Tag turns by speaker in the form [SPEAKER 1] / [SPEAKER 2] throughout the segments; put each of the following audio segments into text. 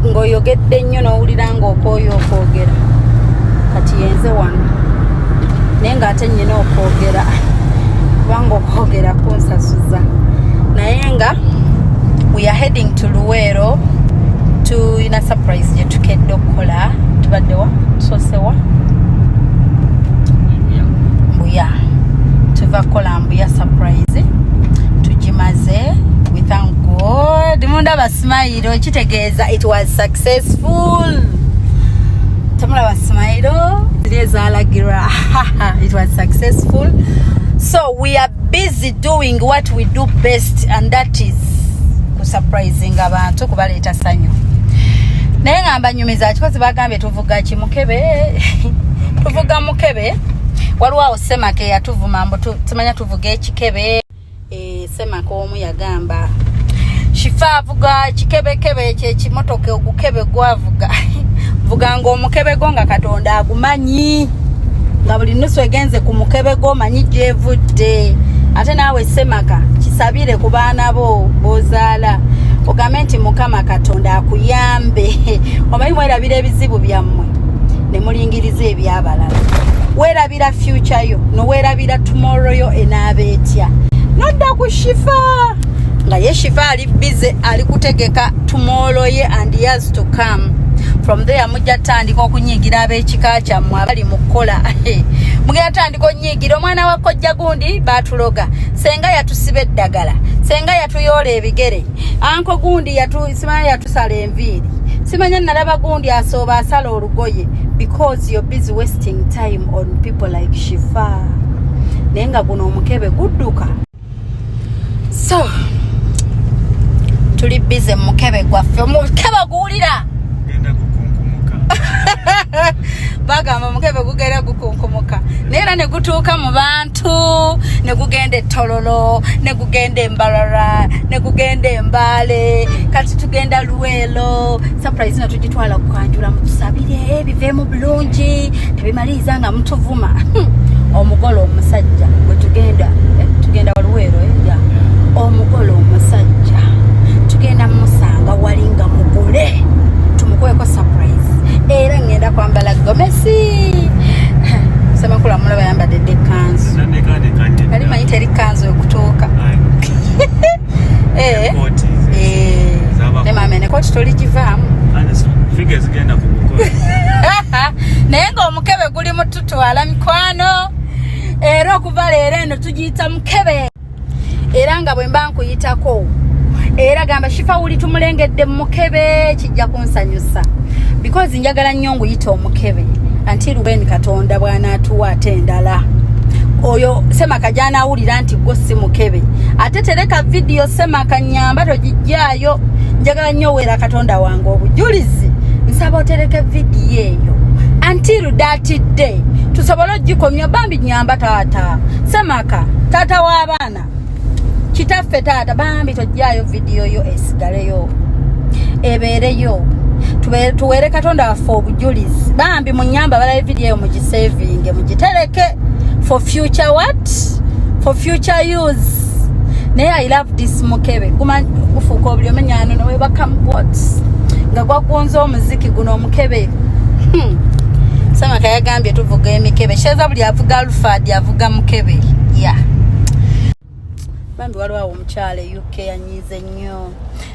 [SPEAKER 1] Ngoyogedde nnyo n'owulira ng'okooye okwogera kati yenze wano naye ng'ate nnyina okwogera kubanga okwogera kunsasuza naye nga we are heading to Luweero to ina surprise gye tukedde okukola tubaddewa tusosewa Mbuya tuva kukola Mbuya surprise tugimaze. We thank God. Mundaba smile kitegeeza it was successful. Tamulaba smile zalagirwa it was successful. So we are busy doing what we do best, and that is surprising abantu kubaleeta sanyu. Naye ngamba nyumiza kikozi bagambye tuvuga kimukebe tuvuga mukebe waliwo awo Semake yatuvuma mbu tumanya tuvuga ekikebe. Semake omu yagamba Shifah avuga kikebekebe kyekimotoka ogukebe gwavuga vuga ngo omukebe go nga Katonda agumanyi nga buli nusu egenze ku mukebe go manyi gyevudde. Ate naawe Semaka kisabire ku baana bo bozaala ogambe nti Mukama Katonda akuyambe omanyi mwerabira ebizibu byammwe ne mulingiriza ebyabalala. Weerabira future yo noweerabira tomorrow yo enaaba etya. Nodda ku Shifah nga ye Shifah ali busy ali kutegeka tomorrow ye and years to come. From there mujja tandika okunyigira ab'ekika kyammwe abali mu kkola mugenda tandika onyigira omwana wa kojja gundi batuloga senga yatusiba eddagala senga yatuyoola ebigere anko gundi simanya yatusala enviiri simanya nalaba gundi asooba asala olugoye because you're busy wasting time on people like Shifah. Naye nga guno omukebe gudduka. So tuli busy mukebe gwaffe omukebe guwulira genda kukungumuka bagamba mukebe gugera gukunkomoka nera ne gutuuka mu bantu ne gugenda Tololo ne gugenda Mbarara ne gugenda Mbale kati tugenda Luwelo surprise na tujitwala kukanjula mutusabire bivemo bulungi tebimaliza nga mutuvuma omugolo omusajja gwe tugenda Luwelo ya omugolo omusajja tugenda musanga walinga mugole tumukweko surprise era ngenda kwambala gomesi sema kula mulaba yambadde kanzu ali mayite eri kanzu okutuuka ne mama ne koti toligivaamu
[SPEAKER 2] figures genda kumukole
[SPEAKER 1] naye ng'omukebe guli mututwala mikwano era okuva leero eno tugiyita mukebe era nga bwe mba nkuyitako era gamba Shifah uli tumulengedde mukebe kijja kunsanyusa because njagala nnyo nguyita omukebe anti Ruben Katonda bwana atuwa atendala oyo sema kajana awulira nti go si mukebe ate tereka video sema kanyamba togijjayo njagala nnyo wera Katonda wange obujulizi nsaba otereke video eyo until that day tusobola ogikomya bambi nyamba taata semaka tata w'abaana kitaffe taata bambi tojjayo video yo esigaleyo ebeereyo tuwere Katonda waffe obujulizi bambi munyamba balabe video eyo mugisaving mugitereke for future what for future use naye I love this mukebe gufuuka obuli omenyano newebaka mbots nga gwagonza omuziki guno omukebe Sama kayagambye tuvuga emikebe sheza buli avuga alfadi avuga mukebe ya bambi waliwo omukyale UK yanyize nnyo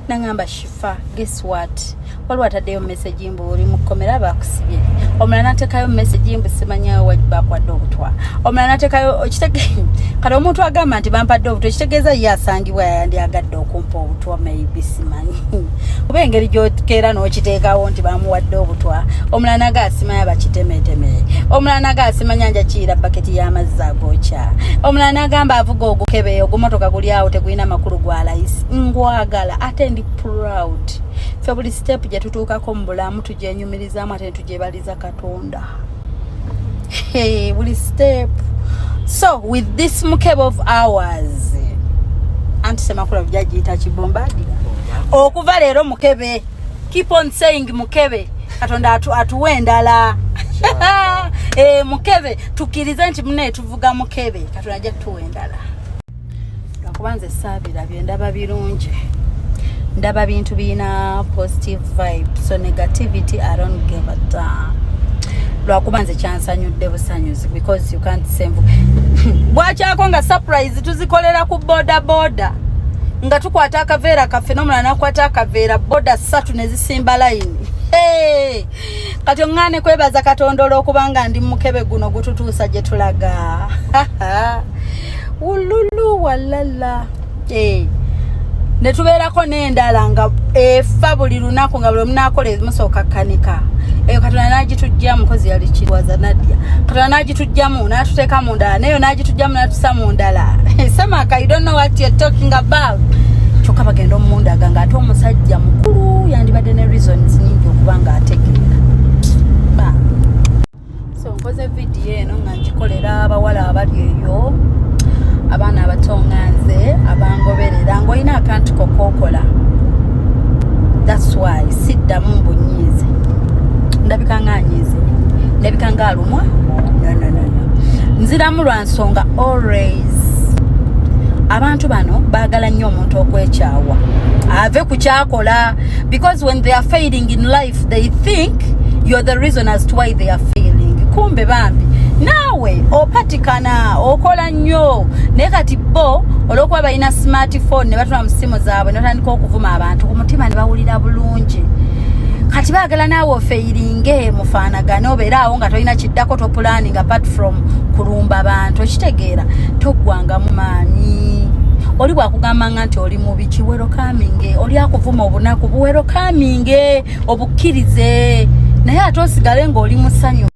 [SPEAKER 1] nangamba Shifah guess what waliwo ataddeyo message mbu oli mukomera bakusibye omulala natekayo message mbu simanyawo wajibakwadde obutwa omulala natekayo kati omuntu agamba nti bampadde obutwa kitegeeza ye asangibwa yandyagadde okumpa obutwa maybe simanyi oba engeri gyokeera n'okiteekawo nti bamuwadde obutwa omulala naga asimanya bakitemeeteme omulala naga asimanya njakiira baketi y'amazzi agokya omulala nagamba avuga ogukebe ogumotoka guli awo tegulina makulu gwa layisi ngwagala ate ndi proud fe buli step gye tutuukako mu bulamu tugyenyumirizaamu ate tugyebaliza Katonda buli step so with this mukebe of ours anti semakula bujagiyita kibombadi okuva leero mukebe keep on saying mukebe Katonda atuwe endala mukebe tukirize nti mune tuvuga mukebe Katonda ajja tuwe endala lwakubanze saabira byendaba birungi ndaba bintu bina positive vibe so negativity I don't give a damn lwakubanze kyansanyudde busanyuzi because you can't save bwakyako nga surprise tuzikolera ku boda nga tukwata akaveera kaffe n'omulala nakwata akaveera boda 3 ne zisimba line kati ongane kwebaza Katonda olw'okubanga ndi mukebe guno gututuusa gye tulaga ululu walala netubeerako n'endala nga efa buli lunaku nga buli munakola ezimusooka kanika eyo Katonda n'agitujja mukozi yali kirwaza Nadia Katonda n'agitujjamu n'atuteeka mu ndala neyo n'agitujjamu n'atusa mu ndala semaka you don't know what you're talking about kyokka bagenda omumundaga ng'ate omusajja mukulu yandibadde ne reasons nyingi okuba ng'ategeera so nkoze video eno nga ngikolera abawala abali eyo abaana abatonganze abangoberera ng'olina akantu kokookola that's why siddamu mbunyiize ndabika ng'anyiize ndabika ng'alumwa no nziramu lwa nsonga always abantu bano baagala nnyo omuntu okwekyawa ave ku kyakola because when they are failing in life they think you're the reason as to why they are failing kumbe bambi nawe opatikana okola nnyo naye kati bo olw'okuba balina smartphone ne batula mu ssimu zaabwe ne batandika okuvuma abantu ku mutima ne bawulira bulungi kati baagala naawe ofeiringe mufaanagane obeera awo nga tolina kiddako topulaning apart from kulumba bantu okitegeera toggwanga mu maanyi oli bwakugambanga nti oli mubi kiwero kaminge oli akuvuma obunaku buwero kaminge obukkirize naye ate osigale ng'oli musanyu